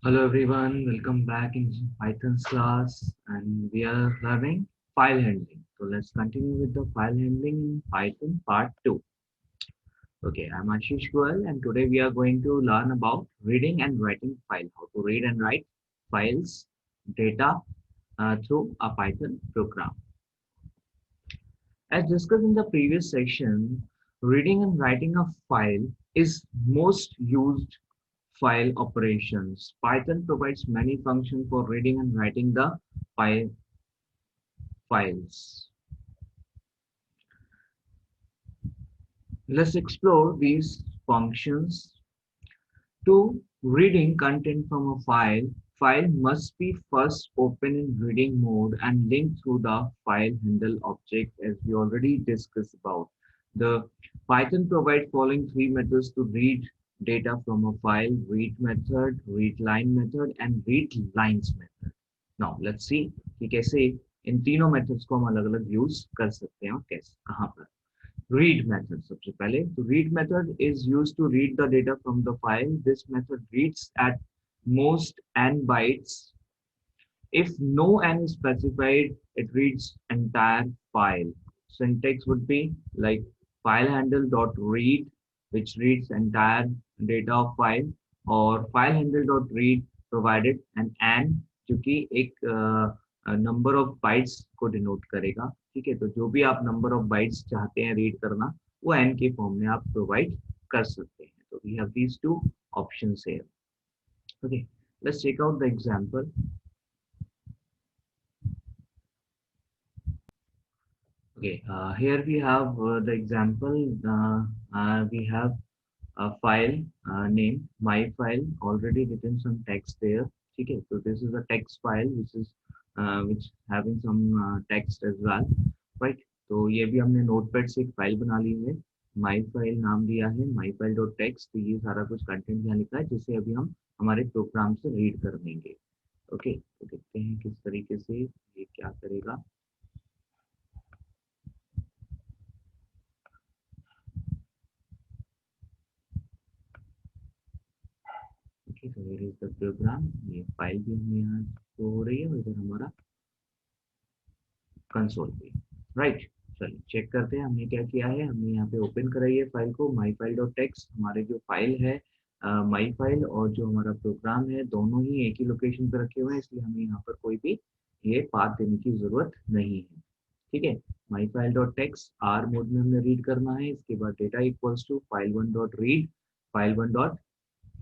Hello everyone, welcome back in Python's class and we are learning file handling. So let's continue with the file handling in Python part 2. Okay, I'm Ashish Goel and today we are going to learn about reading and writing file, how to read and write files, data through a Python program. As discussed in the previous section, reading and writing a file is most used file operations. Python provides many functions for reading and writing the files. Let's explore these functions. To reading content from a file must be first open in reading mode and linked through the file handle object as we already discussed about. The Python provides following three methods to read data from a file: read method, read line method, and read lines method. Now let's see कि कैसे इन तीनों methods को हम अलग-अलग use कर सकते हैं और कैसे कहाँ पर. Read method सबसे पहले. तो read method is used to read the data from the file. This method reads at most n bytes. If no n is specified, it reads entire file. Syntax would be like file handle dot read, which reads entire data of file, or file handle dot read provided an n क्योंकि एक number of bytes को denote करेगा. ठीक है, तो जो भी आप नंबर ऑफ बाइट्स चाहते हैं रीड करना वो n के फॉर्म में आप प्रोवाइड कर सकते हैं. तो we have these two options here. Okay, let's check out the example. Okay, here we have the example. We have a file name, my file, already written some text there. Okay, so this is a text file which having some text as well, right? तो ये भी हमने notepad से एक file बना ली है. My file नाम दिया है माई फाइल डॉट टेक्स्ट. तो ये सारा कुछ कंटेंट यहाँ लिखा है जिसे अभी हम हमारे प्रोग्राम से रीड कर लेंगे. ओके, तो देखते हैं किस तरीके से ये क्या करेगा. ओके, तो हियर इज द प्रोग्राम. ये फाइल भी हमें यहाँ शो हो रही है और इधर हमारा कंसोल पे. राइट, चलिए चेक करते हैं हमने क्या किया है. हमने यहाँ पे ओपन कराई है फाइल को. माई फाइल डॉट टेक्स्ट हमारे जो फाइल है, माई फाइल और जो हमारा प्रोग्राम है दोनों ही एक ही लोकेशन पे रखे हुए हैं, इसलिए हमें यहाँ पर कोई भी ये पाथ देने की जरूरत नहीं है. ठीक है, my file dot text R mode में हमने रीड करना है. इसके बाद data equals to file one dot read file one dot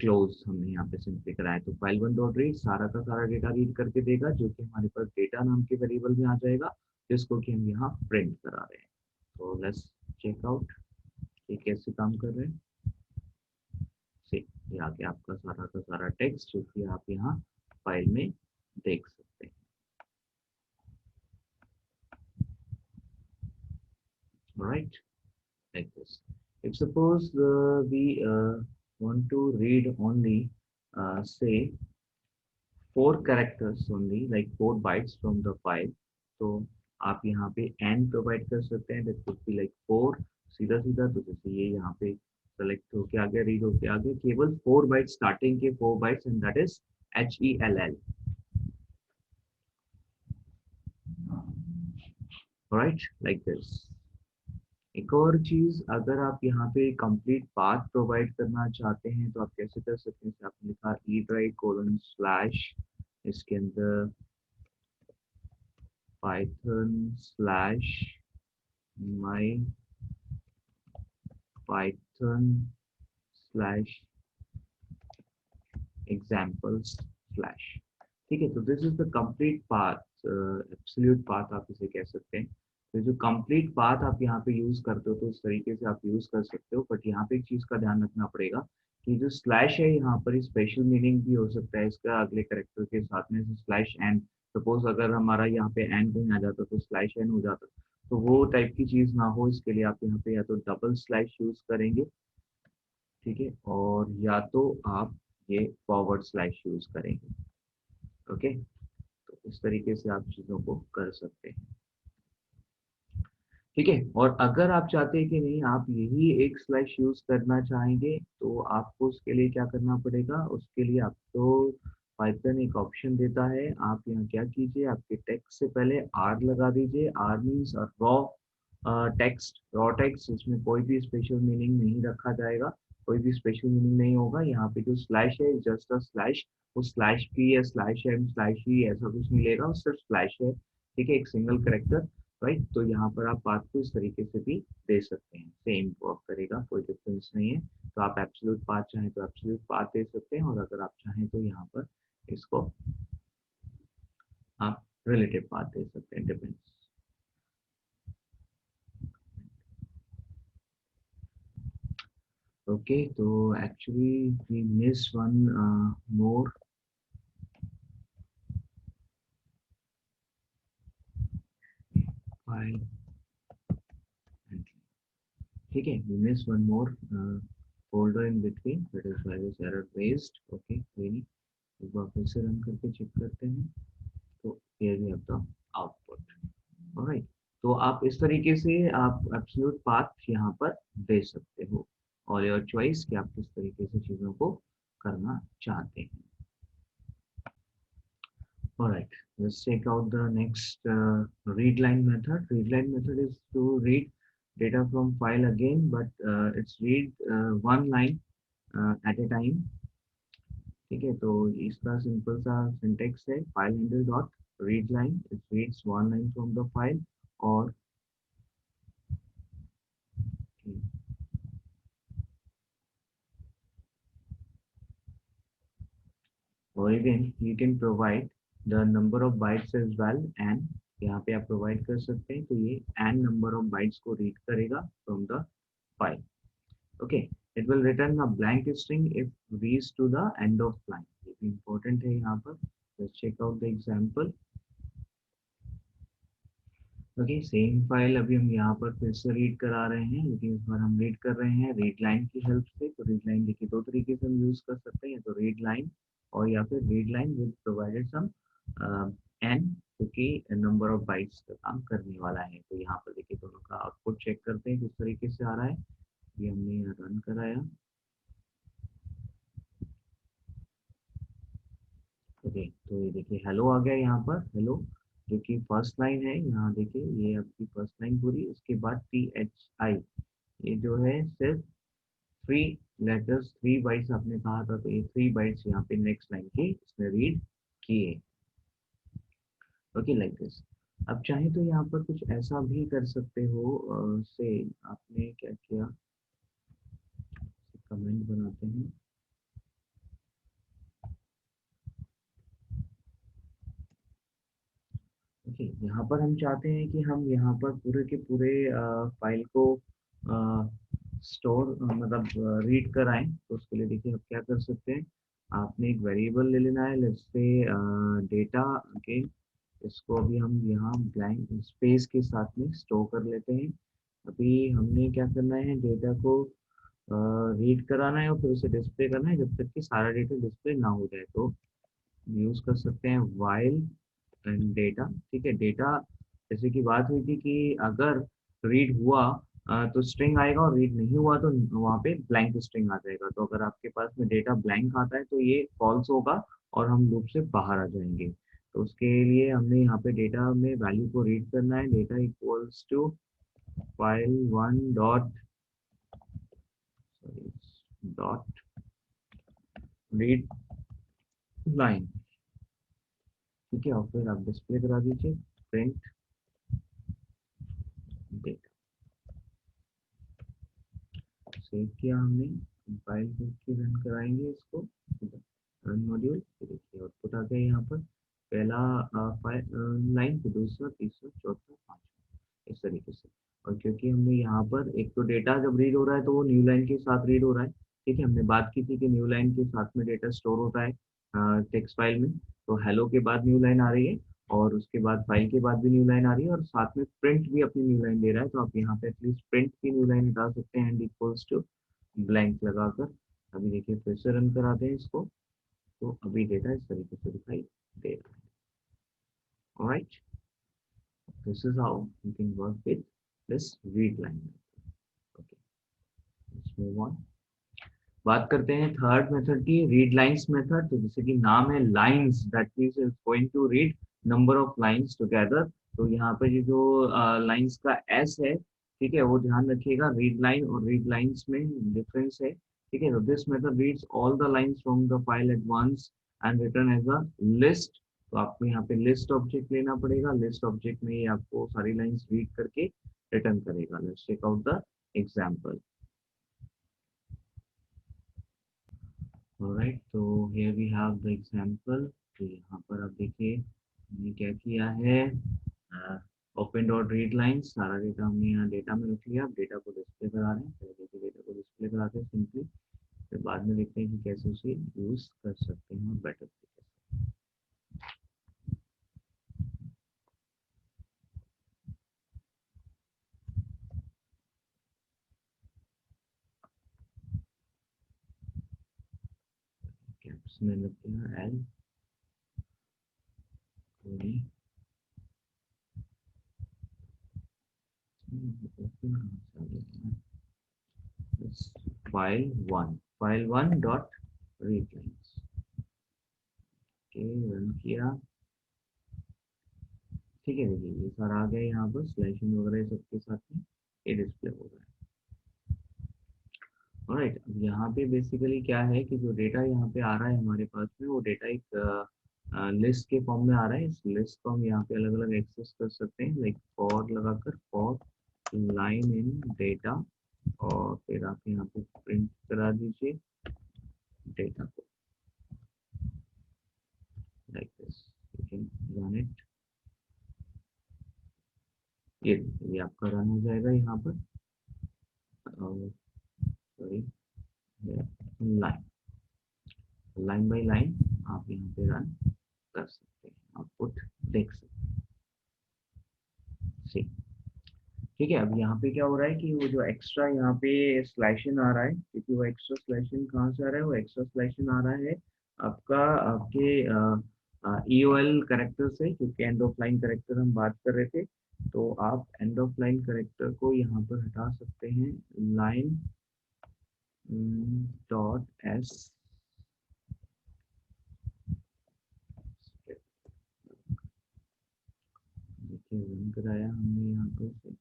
close हमने यहाँ पे सिंपली कराया. तो फाइल वन डॉट रीड सारा का सारा डेटा रीड करके देगा जो कि हमारे पास डेटा नाम के वेरिएबल में आ जाएगा, जिसको कि हम यहाँ प्रिंट करा रहे हैं. तो लेट्स चेक आउट ये कैसे काम कर रहे हैं. से ये आगे आपका सारा का सारा टेक्स्ट जो कि आप यहाँ फाइल में देख सकते हैं. Right, like this. If suppose we want to read only say 4 characters only, like 4 bytes from the file, तो आप यहाँ पे n प्रोवाइड कर सकते हैं. that could be like 4 सीधा सीधा. तो जैसे ये यहाँ पे सेलेक्ट होके आ गया, रीड होके आ गया, केवल 4 बाइट स्टार्टिंग के 4 bytes and that is HELL. Right, like this. एक और चीज, अगर आप यहाँ पे कंप्लीट पाथ प्रोवाइड करना चाहते हैं तो आप कैसे कर सकते हैं. आपने लिखा ई ड्राइव कोलन स्लैश, इसके अंदर python slash my python slash examples slash. ठीक है, तो this is the complete path, absolute path आप इसे कह सकते हैं. तो जो कंप्लीट पाथ आप यहाँ पे यूज करते हो तो उस तरीके से आप यूज कर सकते हो. बट यहाँ पे एक चीज का ध्यान रखना पड़ेगा कि जो स्लैश है यहाँ पर स्पेशल मीनिंग भी हो सकता है इसका अगले करेक्टर के साथ में. स्लैश एन, सपोज अगर हमारा यहाँ पे एन कहीं आ जाता तो स्लैश एन हो जाता, तो वो टाइप की चीज ना हो इसके लिए आप यहाँ पे या तो डबल स्लैश यूज करेंगे, ठीक है, और या तो आप ये फॉरवर्ड स्लैश यूज करेंगे. ओके, तो इस तरीके से आप चीजों को कर सकते हैं. ठीक है, और अगर आप चाहते हैं कि नहीं आप यही एक स्लैश यूज करना चाहेंगे तो आपको उसके लिए क्या करना पड़ेगा. उसके लिए आपको पाइथन एक ऑप्शन देता है, आप यहाँ क्या कीजिए, आपके टेक्स्ट से पहले आर लगा दीजिए। R means raw text, raw text, इसमें कोई भी स्पेशल मीनिंग नहीं रखा जाएगा, कोई भी स्पेशल मीनिंग नहीं होगा। यहाँ पे जो स्लैश है जस्ट अ स्लैश, वो स्लैश पी या स्लैश एम स्लैश ई ऐसा कुछ नहीं लेगा, वो सिर्फ स्लैश है, ठीक है, एक सिंगल करेक्टर, राइट। तो यहाँ पर आप पाथ को इस तरीके से भी दे सकते हैं, सेम वर्क करेगा, कोई डिफरेंस नहीं है। तो आप एब्सोल्यूट पाथ चाहें तो एब्सोल्यूट पाथ दे सकते हैं, और अगर आप चाहें तो यहाँ पर इसको आप रिलेटिव पाथ दे सकते हैं, डिपेंड्स। ओके, तो actually we miss one more file, ठीक है, we miss one more folder in between, that is why this error raised. Okay, कोई नहीं, एक बार फिर से रन करके चेक करते हैं। तो here we have the output, alright। तो आप इस तरीके से आप एब्सोल्यूट पाथ यहाँ पर दे सकते हो, और योर चॉइस कि आप किस तरीके से चीजों को करना चाहते हैं। Alright, let's check out the next read line method. Read line method is to read data from file again, but it's read one line at a time, ठीक है। तो इसका सिंपल सा सिंटेक्स है, file handle dot read line, it reads one line from the file, और or again you can provide the number of bytes as well, and यहाँ पे आप प्रोवाइड कर सकते हैं, तो ये एन नंबर ऑफ बाइट्स को रीड करेगा from the file. Okay, it will return a blank string if reads to the end of line. ये भी important है यहाँ पर। Let's check out the example. Okay, same file अभी हम यहाँ पर फिर से रीड करा रहे हैं, लेकिन इस बार हम रीड कर रहे हैं रीड लाइन की हेल्प से। तो रीड लाइन देखिए दो तरीके से हम यूज कर सकते हैं, तो रीड लाइन और या फिर read line with provided some n, क्योंकि नंबर ऑफ बाइट्स का काम करने वाला है। तो यहाँ पर देखिए दोनों का आउटपुट चेक करते हैं किस तरीके से आ रहा है। ये हमने यहाँ रन कराया। ओके, तो ये देखिए हेलो आ गया यहाँ पर, हेलो, जो कि फर्स्ट लाइन है। यहाँ देखिए ये आपकी फर्स्ट लाइन पूरी, उसके बाद THI, ये जो है सिर्फ थ्री लेटर्स, थ्री बाइट्स आपने कहा था, तो ये थ्री बाइट्स यहाँ पे नेक्स्ट लाइन के इसने रीड किए। Okay, like this. अब चाहे तो यहाँ पर कुछ ऐसा भी कर सकते हो, से आपने क्या किया, कमेंट बनाते हैं। ओके, यहाँ पर हम चाहते हैं कि हम यहाँ पर पूरे के पूरे फाइल को स्टोर मतलब रीड कराएं। तो उसके लिए देखिए आप क्या कर सकते हैं, आपने एक वेरिएबल ले लेना है, लेट्स से डेटा। ओके, इसको अभी हम यहाँ ब्लैंक स्पेस के साथ में स्टोर कर लेते हैं। अभी हमने क्या करना है, डेटा को रीड कराना है और फिर उसे डिस्प्ले करना है जब तक कि सारा डेटा डिस्प्ले ना हो जाए। तो यूज कर सकते हैं वाइल एंड डेटा, ठीक है। डेटा जैसे कि बात हुई थी कि अगर रीड हुआ तो स्ट्रिंग आएगा, और रीड नहीं हुआ तो वहाँ पे ब्लैंक स्ट्रिंग आ जाएगा। तो अगर आपके पास में डेटा ब्लैंक आता है तो ये फॉल्स होगा और हम लूप से बाहर आ जाएंगे। तो उसके लिए हमने यहाँ पे डेटा में वैल्यू को रीड करना है, data equals to file one dot dot read line, ठीक है। और फिर आप डिस्प्ले करा दीजिए प्रिंट डेटा। सेव किया हमने, कंपाइल करके रन कराएंगे इसको, रन मॉड्यूल। देखिए आउटपुट आ गया यहाँ पर, पहला लाइन, फिर दूसरा, तीसरा, चौथा, पांचवा, इस तरीके से। और क्योंकि हमने यहाँ पर एक तो डेटा जब रीड हो रहा है तो वो न्यू लाइन के साथ रीड हो रहा है, ठीक है। हमने बात की थी कि न्यू लाइन के साथ में डेटा स्टोर होता है टेक्स्ट फाइल में। तो हेलो के बाद न्यू लाइन आ रही है, और उसके बाद फाइल के बाद भी न्यू लाइन आ रही है, और साथ में प्रिंट भी अपनी न्यू लाइन दे रहा है। तो आप यहाँ पे एटलीस्ट प्रिंट की न्यू लाइन हटा सकते हैं, एंड इक्वल्स टू ब्लैंक लगाकर। अभी देखिए फिर से रन कराते हैं इसको, तो अभी डेटा इस तरीके से दिखाई दे रहा है। Alright, this is how you can work with this read line. Okay, let's move on. बात करते हैं थर्ड मेथड की, रीड लाइंस मेथड। तो जैसे कि नाम है lines, that means is going to read number of lines together. तो यहाँ पे ये जो लाइंस का एस है, ठीक है, वो ध्यान रखिएगा। रीड लाइन और रीड लाइंस में डिफरेंस है, ठीक है। तो this method reads all the lines from the file at once and return as a list. तो आपको यहाँ पे लिस्ट ऑब्जेक्ट लेना पड़ेगा। लिस्ट ऑब्जेक्ट में ये आपको सारी लाइंस रीड करके रिटर्न करेगा। Let's check out the example. Alright, तो here we have the example. तो यहाँ पर आप देखिए हमने क्या किया है, ओपन डॉट रीड लाइन, सारा डेटा हमने यहाँ डेटा में रख लिया। अब डेटा को डिस्प्ले करा रहे हैं, पहले देखिए डेटा को डिस्प्ले कराते हैं सिंपली, फिर बाद में देखते हैं कि कैसे उसे यूज कर सकते हैं और बेटर तरीके से। कैप्स में लगते हैं L file one dot read lines के रन किया, ठीक है। देखिए ये सारा आ गया, यहाँ पर स्लैशिंग वगैरह सबके साथ में ये डिस्प्ले हो रहा है। राइट, अब यहाँ पे बेसिकली क्या है कि जो डेटा यहाँ पे आ रहा है हमारे पास में, वो डेटा एक लिस्ट के फॉर्म में आ रहा है। इस लिस्ट को हम यहाँ पे अलग अलग एक्सेस कर सकते हैं, लाइक फॉर लगाकर, फॉर लाइन इन डेटा, और फिर आप यहाँ पे प्रिंट करा दीजिए डेटा को, like this. You can run it. ये आपका रन हो जाएगा यहाँ पर, sorry, line line by line आप यहाँ पे रन कर सकते हैं, आउटपुट देख सकते हैं। ठीक है, अब यहाँ पे क्या हो रहा है कि वो जो एक्स्ट्रा यहाँ पे स्लैशन आ रहा है, क्योंकि वो एक्स्ट्रा स्लैशन कहाँ से आ रहा है, वो एक्स्ट्रा स्लैशन आ रहा है आपका आपके EOL करेक्टर से, क्योंकि एंड ऑफ लाइन करेक्टर हम बात कर रहे थे। तो आप एंड ऑफ लाइन करेक्टर को यहाँ पर हटा सकते हैं, लाइन डॉट एस, देखिए रन कराया हमने यहाँ पर,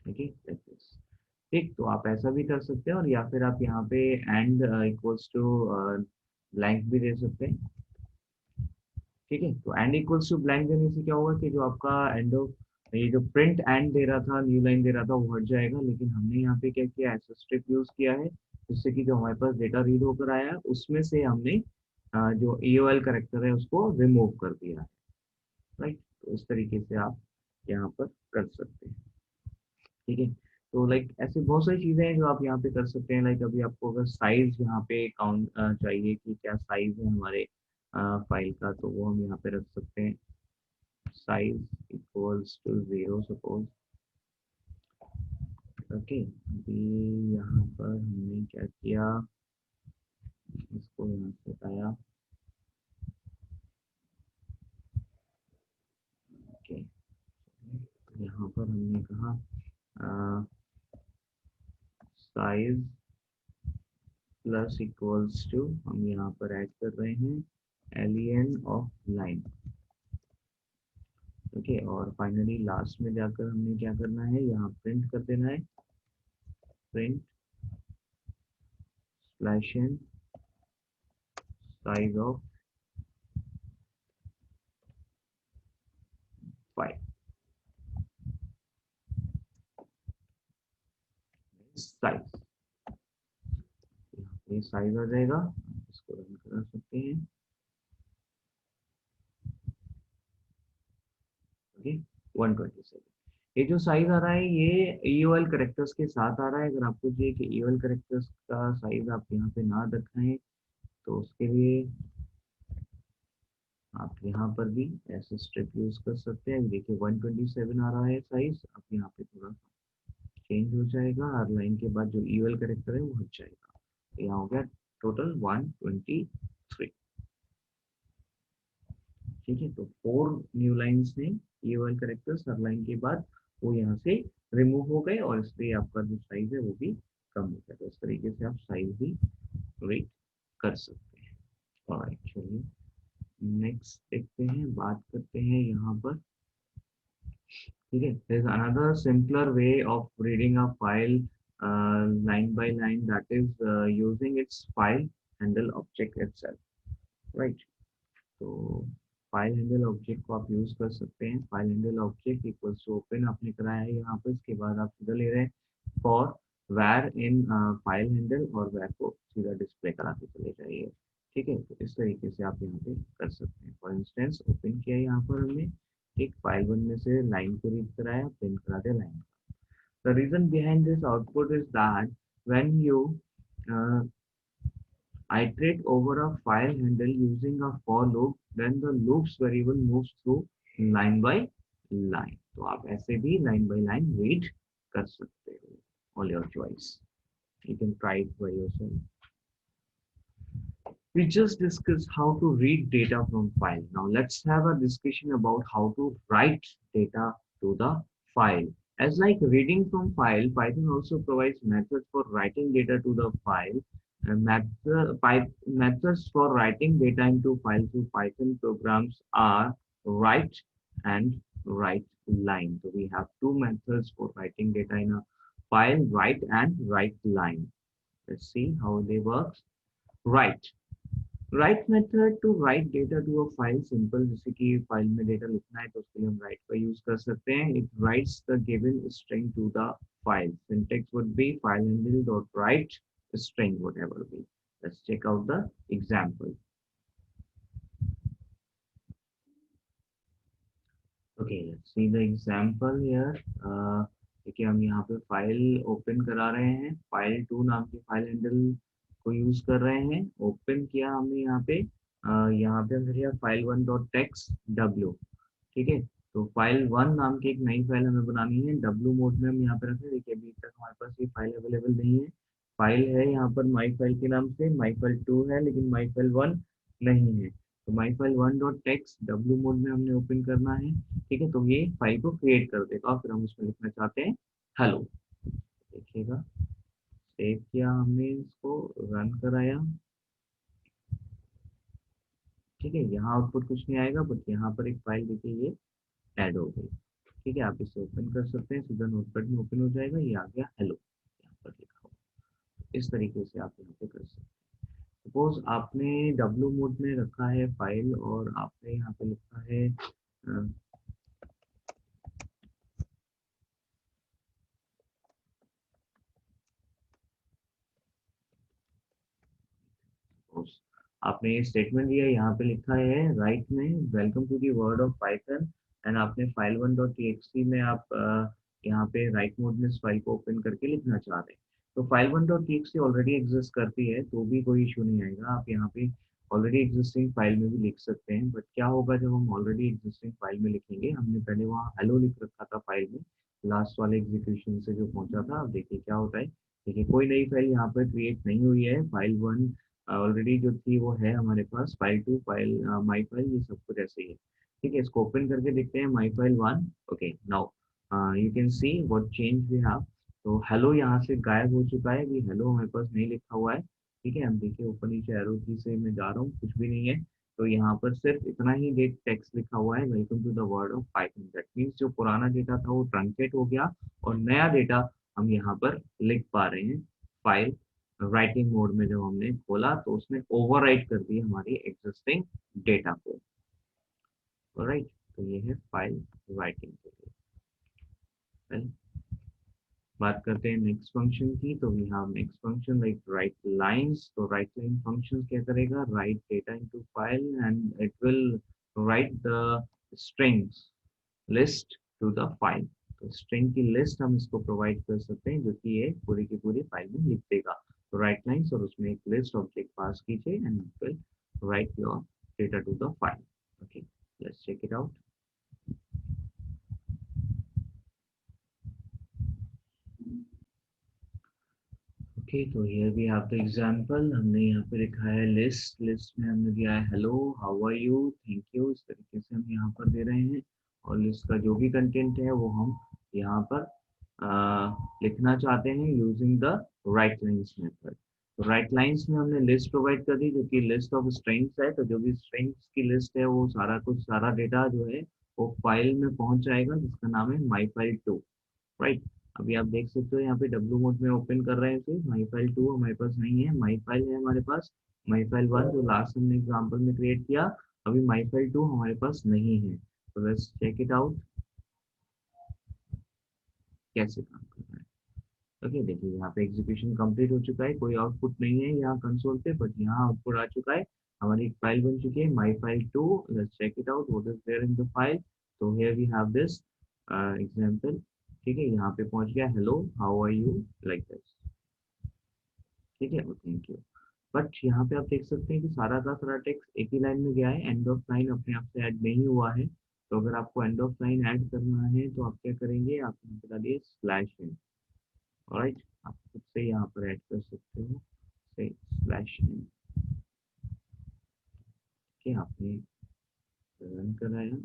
ठीक है। ठीक, तो आप ऐसा भी कर सकते हैं, और या फिर आप यहाँ पे एंड इक्वल्स टू ब्लैंक भी दे सकते हैं, ठीक है। तो एंड इक्वल्स टू ब्लैंक देने से क्या होगा कि जो आपका एंड ऑफ ये जो प्रिंट एंड दे रहा था, न्यू लाइन दे रहा था, वो हट जाएगा। लेकिन हमने यहाँ पे क्या किया, ऐसा स्ट्रिप यूज किया है जिससे कि जो हमारे पास डेटा रीड होकर आया है उसमें से हमने जो EOL करेक्टर है उसको रिमूव कर दिया है। राइट, तो इस तरीके से आप यहाँ पर कर सकते हैं, ठीक है। तो लाइक ऐसे बहुत सारी चीजें हैं जो आप यहाँ पे कर सकते हैं। लाइक अभी आपको अगर साइज यहाँ पे काउंट चाहिए कि क्या साइज है हमारे फाइल का, तो वो हम यहाँ पे रख सकते हैं, size equals to 0 suppose. Okay, अभी यहाँ पर हमने क्या किया, इसको यहाँ से हटाया। ओके, यहाँ पर हमने कहा साइज प्लस इक्वल्स टू, हम यहाँ पर ऐड कर रहे हैं एलियन ऑफ लाइन। ओके, और फाइनली लास्ट में जाकर हमने क्या करना है, यहाँ प्रिंट कर देना है, print slash n size of file, size, यहाँ पे साइज आ जाएगा, आप इसको रन करा सकते हैं। ओके, 127, ये जो साइज आ रहा है ये EOL करेक्टर्स के साथ आ रहा है। अगर आपको चाहिए कि EOL करेक्टर्स का साइज आप यहाँ पे ना दिखाएं, तो उसके लिए आप यहाँ पर भी ऐसे स्ट्रिप यूज कर सकते हैं। देखिए 127 आ रहा है साइज, अब यहाँ पे थोड़ा चेंज हो जाएगा, हर लाइन के बाद जो EOL करेक्टर है वो हट जाएगा। तो यहाँ हो गया टोटल 123, ठीक है। तो 4 न्यू लाइन्स ने EOL करेक्टर्स हर लाइन के बाद वो यहाँ से रिमूव हो गए, और इसलिए आपका जो साइज है वो भी कम हो गया। तो इस तरीके से आप साइज भी रीड कर सकते हैं। और चलिए नेक्स्ट देखते हैं, बात करते हैं यहाँ पर। ठीक है, there's another simpler way of reading a file line by line, that is using its file handle object itself, right? तो फाइल हैंडल ऑब्जेक्ट को आप यूज कर सकते हैं। File handle object equals to open आपने कराया है यहाँ पर, इसके बाद आप सीधा ले रहे हैं फॉर वैर इन फाइल हैंडल, और वैर को सीधा डिस्प्ले कराते चले जाइए। ठीक है, तो इस तरीके से आप यहाँ पे कर सकते हैं। फॉर इंस्टेंस ओपन किया यहाँ पर हमने, एक फाइल बनने से लाइन को रीड कराया, प्रिंट करा दिया line. The reason behind this output is that when you uh, iterate over a file handle using a for loop, then the loops variable moves through line by line. तो आप ऐसे भी line by line read कर सकते हो, all your choice. You can try it by yourself. We just discussed how to read data from file. Now let's have a discussion about how to write data to the file. As like reading from file, Python also provides methods for writing data to the file. And methods for writing data into file through Python programs are write and write line. So we have two methods for writing data in a file, write and write line. Let's see how they work. Write. Write method to write data to a file, simple, जैसे कि file में data लिखना है तो उसके लिए हम right का यूज कर सकते हैं। It writes the given string to the file. Syntax would be file handle dot write string whatever b. Let's check out the example. Okay, let's see the example here. देखिए हम यहाँ पे file open करा रहे हैं, file 2 नाम की file handle को यूज कर रहे हैं। ओपन किया हमने यहाँ पे हमने लिया फाइल 1 डॉट टेक्स्ट डब्ल्यू। ठीक है, तो फाइल 1 नाम की एक नई फाइल हमें बनानी है, डब्ल्यू मोड में हम यहाँ पे रखें। देखिए अभी तक हमारे पास ये फाइल अवेलेबल नहीं है। फाइल है यहाँ पर माई फाइल के नाम से, माई फाइल 2 है लेकिन माई फाइल 1 नहीं है। तो माई file 1 dot text W mode में हमने ओपन करना है। ठीक है, तो ये फाइल को क्रिएट कर देगा, फिर हम उसमें लिखना चाहते हैं हेलो। देखिएगा, सेव किया हमने, इसको रन कराया। ठीक है, यहाँ आउटपुट कुछ नहीं आएगा, बट यहाँ पर एक फाइल देखिए ये ऐड हो गई। ठीक है, आप इसे ओपन कर सकते हैं, सीधा नोटपैड में ओपन हो जाएगा, ये आ गया हेलो यहाँ पर लिखा हुआ। इस तरीके से आप यहाँ पे कर सकते हैं। सपोज आपने डब्ल्यू मोड में रखा है फाइल, और आपने यहाँ पे लिखा है आपने ये स्टेटमेंट दिया, यहाँ पे लिखा है राइट में welcome to the world of Python, and आपने फाइल 1 डॉट टीएक्सटी में आप यहाँ पे राइट मोड में इस फाइल को ओपन करके लिखना चाह रहे हैं। तो file 1 dot TXT already exist करती है, तो भी कोई इशू नहीं आएगा। आप यहाँ पे ऑलरेडी एग्जिस्टिंग फाइल में भी लिख सकते हैं। बट क्या होगा जब हम ऑलरेडी एग्जिस्टिंग फाइल में लिखेंगे, हमने पहले वहाँ हेलो लिख रखा था फाइल में, लास्ट वाले एग्जीक्यूशन से जो पहुंचा था। अब देखिए क्या होता है, देखिए कोई नई फाइल यहाँ पर क्रिएट नहीं हुई है। फाइल 1 ऑलरेडी जो थी वो है हमारे पास, फाइल 2, फाइल माई फाइल, ये सब कुछ ऐसे ही है। ठीक है, इसको ओपन करके देखते हैं my file 1। Okay, now you can see what change we have. तो हेलो यहाँ से गायब हो चुका है, अभी हेलो हमारे पास नहीं लिखा हुआ है। ठीक है, हम देखिए ऊपर नीचे एरो की से मैं जा रहा हूँ, कुछ भी नहीं है। तो यहाँ पर सिर्फ इतना ही डेट टेक्स्ट लिखा हुआ है, welcome to the world of Python. That means जो पुराना डेटा था वो ट्रंकेट हो गया, और नया डेटा हम यहाँ पर लिख पा रहे हैं। फाइल राइटिंग मोड में जब हमने खोला तो उसने ओवरराइट कर दी हमारी एग्जिस्टिंग डेटा को। राइट, तो ये है फाइल राइटिंग के लिए। Well, बात करते हैं नेक्स्ट फंक्शन की। तो we have next function like write lines. तो राइट लाइन फंक्शन क्या करेगा, write data into file and it will write the strings list to the file. तो स्ट्रिंग की लिस्ट हम इसको प्रोवाइड कर सकते हैं, जो कि ये पूरी की पूरी फाइल में लिख देगा। तो राइट लाइन्स और उसमें एक लिस्ट ऑब्जेक्ट पास कीजिए and it will write your data to the file. Okay, let's check it out. Okay, तो here we have the example. हमने यहाँ पे लिखा है लिस्ट, लिस्ट में हमने दिया है hello, how are you, thank you, इस तरीके से हम यहाँ पर दे रहे हैं। और लिस्ट का जो भी कंटेंट है वो हम यहाँ पर लिखना चाहते हैं using the right lines method. तो राइट लाइन्स में हमने लिस्ट प्रोवाइड कर दी जो कि लिस्ट ऑफ स्ट्रिंग्स है। तो जो भी स्ट्रिंग्स की लिस्ट है वो सारा डेटा जो है वो फाइल में पहुंच जाएगा जिसका नाम है माई फाइल टू। राइट, अभी आप देख सकते हो यहाँ पे डब्लू मोड में ओपन कर रहे हैं इसे। माई फाइल टू हमारे पास नहीं है, माई फाइल है हमारे पास। माई फाइल वन जो लास्ट हमने एग्जाम्पल में क्रिएट किया, अभी माई फाइल टू हमारे पास नहीं है। तो लेट्स चेक इट आउट कैसे काम कर रहा है। ओके, देखिए यहाँ पे एग्जीक्यूशन कंप्लीट हो चुका है, कोई आउटपुट नहीं है यहाँ कंसोल पे, बट यहाँ आउटपुट आ चुका है। हमारी एक फाइल बन चुकी है my file two. Let's check it out what is there in the file. तो here we have this example. ठीक है, यहाँ पे पहुंच गया hello how are you like this. ठीक है, थैंक यू। बट यहाँ पे आप देख सकते हैं कि सारा का सारा टेक्स्ट एक ही लाइन में गया है, एंड ऑफ लाइन अपने आप से ऐड नहीं हुआ है। तो अगर आपको एंड ऑफ लाइन ऐड करना है तो आप क्या करेंगे, आप यहाँ पे डालिए स्लैश इन। ऑलराइट, आप खुद से यहाँ पर ऐड कर सकते हो से स्लैश इन। ठीक है, आपने रन कराया।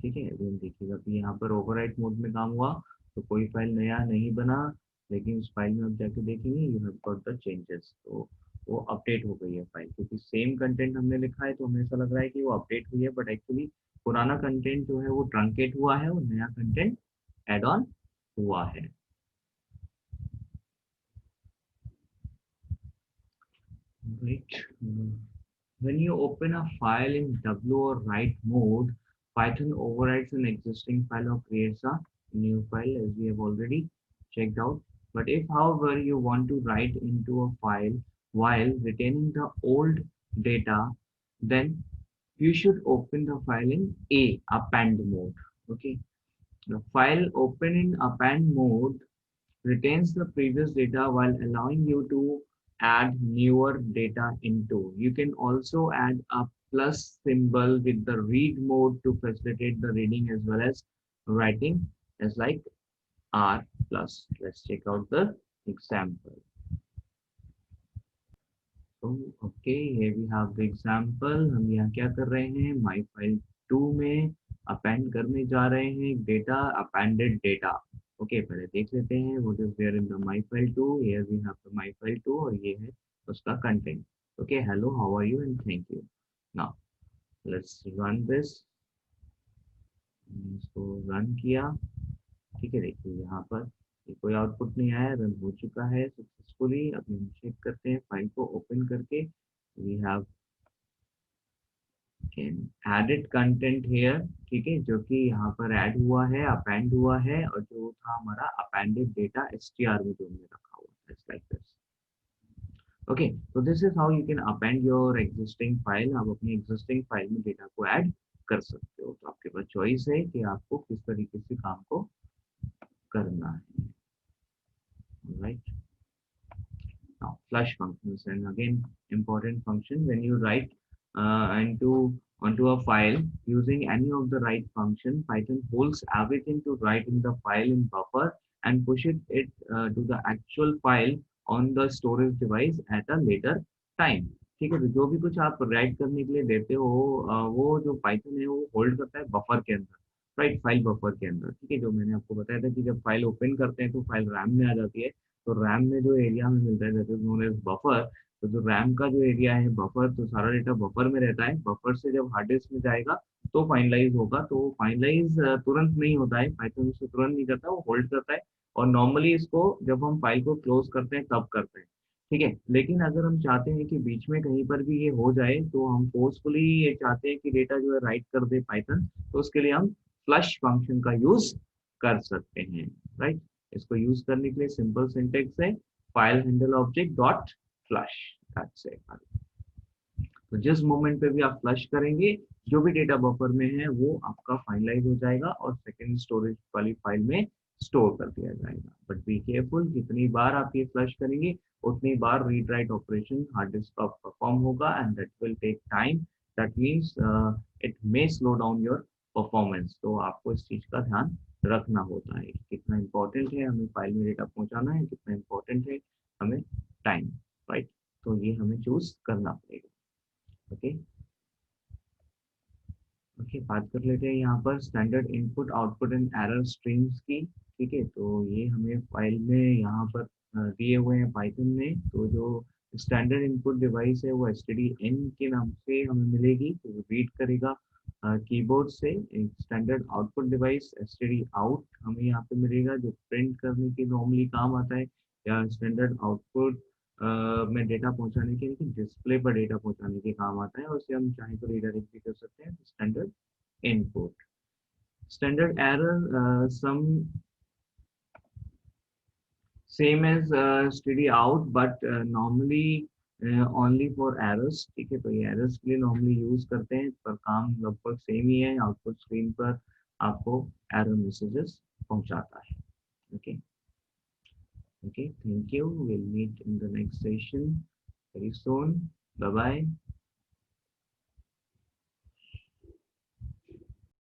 ठीक है, अभी हम देखिएगा कि यहाँ पर ओवरराइट मोड में काम हुआ तो कोई फाइल नया नहीं बना, लेकिन उस फाइल में आप जाके देखेंगे you have got the changes. तो वो अपडेट हो गई है फाइल, क्योंकि सेम कंटेंट हमने लिखा है तो हमें ऐसा लग रहा है कि वो अपडेट हुई है, बट एक्चुअली पुराना कंटेंट जो है वो ट्रंकेट हुआ है और नया कंटेंट एड ऑन हुआ है। Right, when you open a file in W or write mode, Python overwrites an existing file or creates a new file, as we have already checked out. But if, however, you want to write into a file while retaining the old data, then you should open the file in append mode. Okay, the file open in append mode retains the previous data while allowing you to add newer data into. You can also add a plus symbol with the read mode to facilitate the reading as well as writing, as like R plus. Let's check out the example. So, okay, here we have the example. हम यहाँ क्या कर रहे हैं, my file 2 में append करने जा रहे हैं डेटा, appended data. ओके, पहले देख लेते हैं what is there in the my file 2। Here we have the my file 2 और ये है उसका content. Okay, hello how are you and thank you. Now let's run this. इसको रन किया। ठीक है, देखिए यहाँ पर ये कोई आउटपुट नहीं आया, रन हो चुका है सक्सेसफुली। अभी हम चेक करते हैं फाइल को ओपन करके। We have added content here. ठीक है, जो कि यहाँ पर ऐड हुआ है, अपेंड हुआ है, और जो था हमारा अपेंडेड डेटा str में जो हमने रखा हुआ है लाइक दिस। ओके, तो this is how you can append your existing file. आप अपनी एग्जिस्टिंग फाइल में डेटा को ऐड कर सकते हो। तो आपके पास चॉइस है कि आपको किस तरीके से काम को करना है। Right, now flush functions, and again important function when you write into onto a file using any of the write function, Python holds everything to write in the file in buffer and pushes it to the actual file on the storage device at a later time. ठीक है, तो जो भी कुछ आप right करने के लिए देते हो वो जो पाइथन है वो होल्ड करता है बफर के अंदर। राइट, फाइल बफर के अंदर। ठीक है, जो मैंने आपको बताया था कि जब फाइल ओपन करते हैं तो फाइल रैम में आ जाती है। तो रैम में जो एरिया हमें मिलता है that is known as buffer. तो जो रैम का जो एरिया है बफर, तो सारा डेटा बफर में रहता है। बफर से जब हार्ड डिस्क में जाएगा तो फाइनलाइज होगा। तो फाइनलाइज तुरंत नहीं होता है, पाइथन उसे तुरंत नहीं करता, वो होल्ड करता है। और नॉर्मली इसको जब हम फाइल को क्लोज करते हैं तब करते हैं। ठीक है, लेकिन अगर हम चाहते हैं कि बीच में कहीं पर भी ये हो जाए तो हम फोर्सफुली ये चाहते हैं कि डेटा जो है राइट कर दे पाइथन, तो उसके लिए हम फ्लश फंक्शन का यूज कर सकते हैं। राइट, इसको यूज करने के लिए सिंपल सिंटेक्स है file handle object dot flush. That's it. तो जिस मोमेंट पे भी आप फ्लश करेंगे जो भी डेटा बफर में है वो आपका फाइनलाइज हो जाएगा और सेकेंड स्टोरेज वाली फाइल में स्टोर कर दिया जाएगा। बट बी केयरफुल, जितनी बार आप ये फ्लश करेंगे उतनी बार read write operation hard disk का परफॉर्म होगा, and that will take time. That means it may slow down your performance. तो आपको इस चीज का ध्यान रखना होता है कि कितना इंपॉर्टेंट है हमें फाइल में डेटा पहुंचाना है, कितना इंपॉर्टेंट है हमें टाइम। राइट, तो ये हमें चूज करना पड़ेगा। ओके, ओके, बात कर लेते हैं यहाँ पर standard input output and error streams की। ठीक है, तो ये हमें फाइल में यहाँ पर दिए हुए हैं पाइथन में। तो जो स्टैंडर्ड इनपुट डिवाइस है वो stdin के नाम से हमें मिलेगी, तो रीड करेगा कीबोर्ड से। एक standard output device std out हमें यहाँ पे मिलेगा, जो प्रिंट करने के नॉर्मली काम आता है, या स्टैंडर्ड आउटपुट में डेटा पहुंचाने के, लेकिन डिस्प्ले पर डेटा पहुंचाने के काम आता है, और इसे हम चाहें तो रीडायरेक्ट भी कर सकते हैं। Standard input. Standard error, some same as std out, but normally only for errors। ठीक है, तो ये errors के लिए normally use करते हैं, पर काम लगभग सेम ही है। आउटपुट स्क्रीन पर आपको error messages पहुंचाता है। Okay, okay, thank you, we'll meet in the next session very soon, bye bye।